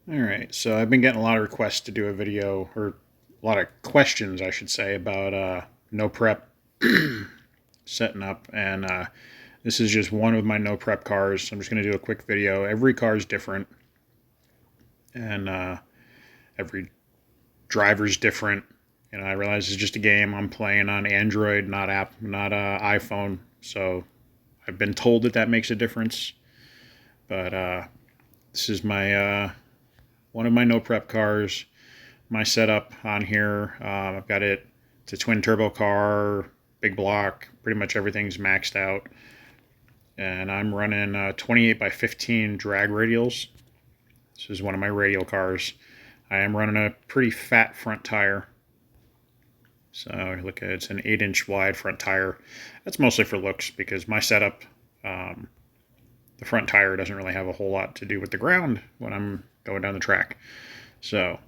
Alright, so I've been getting a lot of requests to do a video, or a lot of questions, I should say, about no prep setting up, and this is just one of my no prep cars. I'm just going to do a quick video. Every car is different, and every driver's different. I realize it's just a game. I'm playing on Android, not iPhone, so I've been told that makes a difference, but this is my one of my no prep cars. My setup on here, I've got it. It's a twin turbo car, big block. Pretty much everything's maxed out, and I'm running 28 by 15 drag radials. This is one of my radial cars. I am running a pretty fat front tire. So look at it's an 8-inch wide front tire. That's mostly for looks because my setup, the front tire doesn't really have a whole lot to do with the ground when I'm going down the track. So,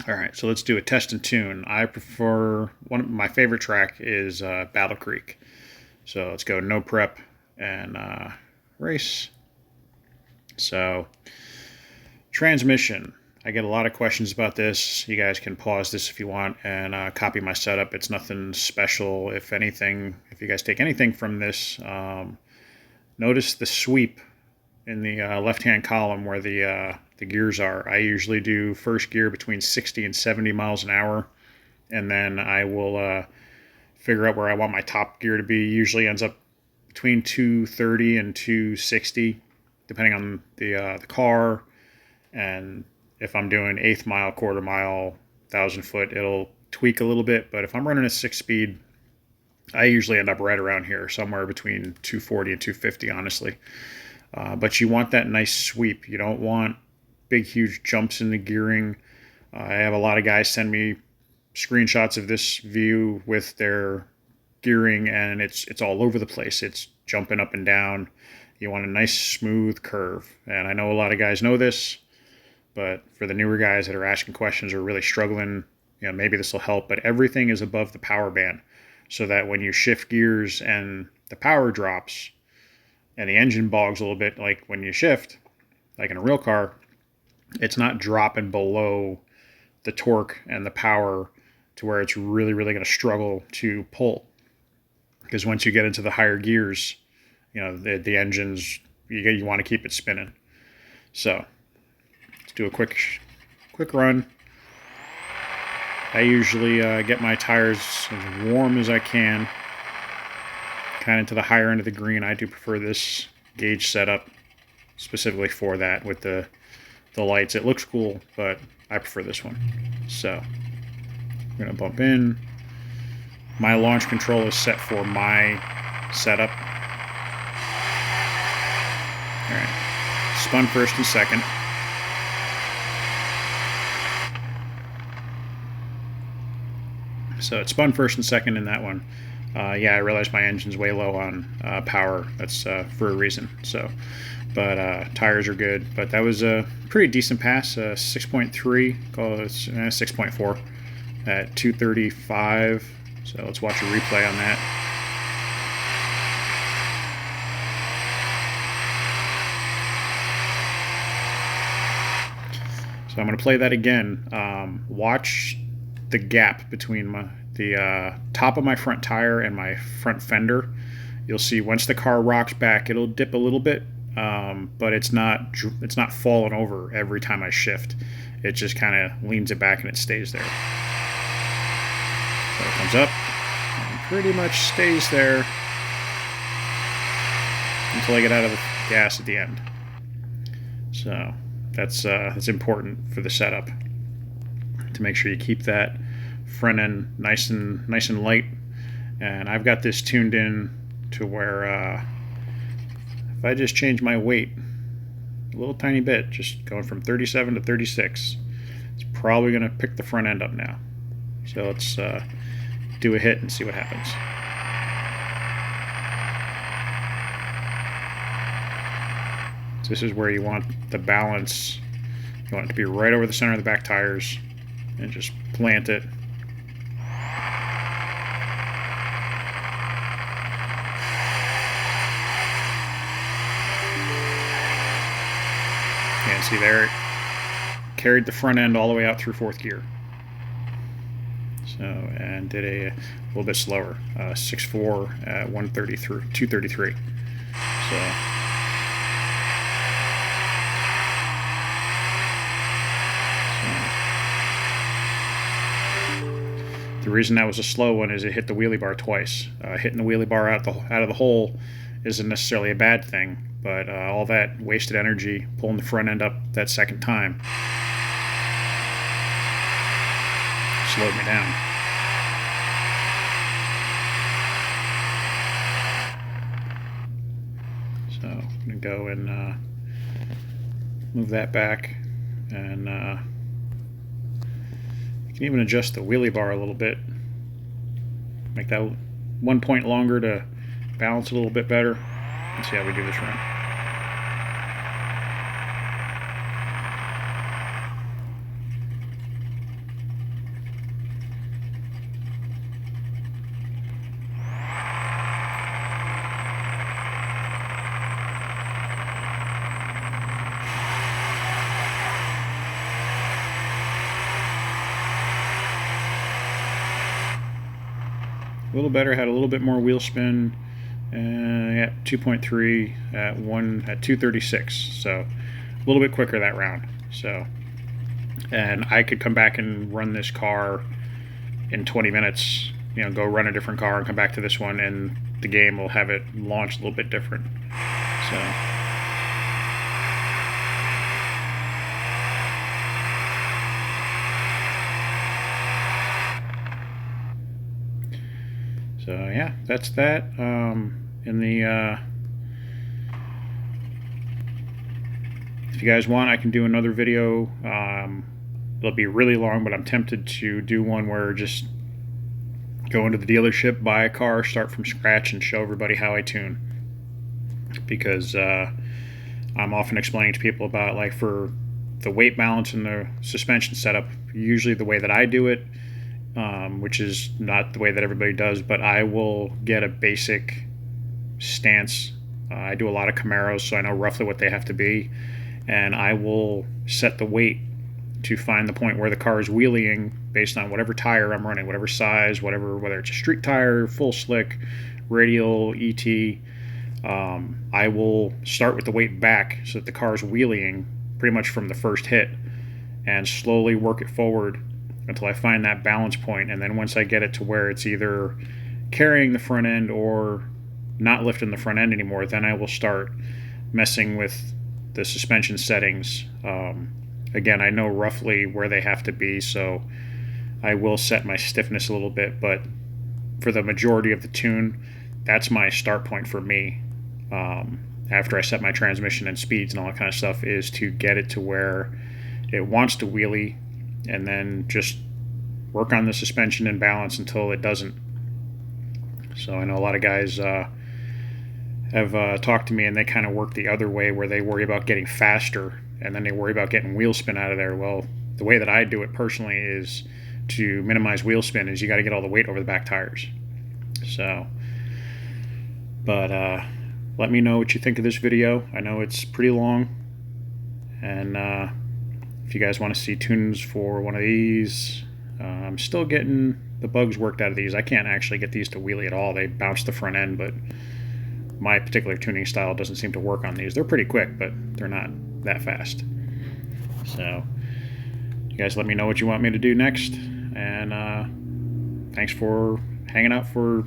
all right, so let's do a test and tune. I prefer, one of my favorite track is Battle Creek. So let's go no prep and race. So, transmission. I get a lot of questions about this. You guys can pause this if you want and copy my setup. It's nothing special. If anything, if you guys take anything from this, notice the sweep in the left-hand column where the gears are. I usually do first gear between 60 and 70 miles an hour, and then I will figure out where I want my top gear to be. Usually ends up between 230 and 260, depending on the car, and if I'm doing eighth mile, quarter mile, 1,000 foot, it'll tweak a little bit. But if I'm running a 6-speed, I usually end up right around here, somewhere between 240 and 250, honestly. But you want that nice sweep. You don't want big, huge jumps in the gearing. I have a lot of guys send me screenshots of this view with their gearing, and it's all over the place. It's jumping up and down. You want a nice, smooth curve. And I know a lot of guys know this, but for the newer guys that are asking questions or really struggling, maybe this will help. But everything is above the power band, so that when you shift gears and the power drops and the engine bogs a little bit, like when you shift, like in a real car, it's not dropping below the torque and the power to where it's really, really going to struggle to pull. Because once you get into the higher gears, the engines, you want to keep it spinning. So let's do a quick run. I usually get my tires as warm as I can, kind of to the higher end of the green. I do prefer this gauge setup specifically for that with the lights. It looks cool, but I prefer this one. So I'm going to bump in. My launch control is set for my setup. All right, spun first and second. So it spun first and second in that one. Yeah, I realized my engine's way low on power. That's for a reason. So, but tires are good. But that was a pretty decent pass. 6.3, call it 6.4 at 235. So let's watch a replay on that. So I'm going to play that again. Watch the gap between the top of my front tire and my front fender. You'll see once the car rocks back, it'll dip a little bit, but it's not falling over every time I shift. It just kind of leans it back and it stays there. So it comes up and pretty much stays there until I get out of the gas at the end. So that's important for the setup, to make sure you keep that front end nice and light. And I've got this tuned in to where if I just change my weight a little tiny bit, just going from 37 to 36, it's probably going to pick the front end up now. So let's do a hit and see what happens. So this is where you want the balance. You want it to be right over the center of the back tires, and just plant it. And see there, carried the front end all the way out through fourth gear. So, and did a little bit slower, 6.4 at 133, 233. So. The reason that was a slow one is it hit the wheelie bar twice. Hitting the wheelie bar out of the hole isn't necessarily a bad thing, but all that wasted energy pulling the front end up that second time slowed me down. So I'm going to go and move that back, and you can even adjust the wheelie bar a little bit, make that 1 point longer to balance a little bit better. Let's see how we do this run. A little better, had a little bit more wheel spin. Yeah, 2.3 at 236. So a little bit quicker that round. So, and I could come back and run this car in 20 minutes. You know, go run a different car and come back to this one, and the game will have it launch a little bit different. So yeah, that's that. If you guys want, I can do another video. It'll be really long, but I'm tempted to do one where just go into the dealership, buy a car, start from scratch, and show everybody how I tune. Because I'm often explaining to people about, like, for the weight balance and the suspension setup, usually the way that I do it, which is not the way that everybody does, but I will get a basic stance. I do a lot of Camaros, so I know roughly what they have to be, and I will set the weight to find the point where the car is wheeling based on whatever tire I'm running, whatever size, whether it's a street tire, full slick, radial, ET. I will start with the weight back so that the car is wheeling pretty much from the first hit, and slowly work it forward until I find that balance point. And then once I get it to where it's either carrying the front end or not lifting the front end anymore, then I will start messing with the suspension settings. Again, I know roughly where they have to be, so I will set my stiffness a little bit, but for the majority of the tune, that's my start point for me. After I set my transmission and speeds and all that kind of stuff, is to get it to where it wants to wheelie, and then just work on the suspension and balance until it doesn't. So I know a lot of guys have talked to me, and they kind of work the other way, where they worry about getting faster and then they worry about getting wheel spin out of there. Well, the way that I do it personally is to minimize wheel spin, is you got to get all the weight over the back tires. So, but let me know what you think of this video. I know it's pretty long, and if you guys want to see tunes for one of these, I'm still getting the bugs worked out of these. I can't actually get these to wheelie at all. They bounce the front end, but my particular tuning style doesn't seem to work on these. They're pretty quick, but they're not that fast. So you guys let me know what you want me to do next, and thanks for hanging out for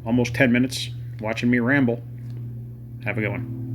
almost 10 minutes watching me ramble. Have a good one.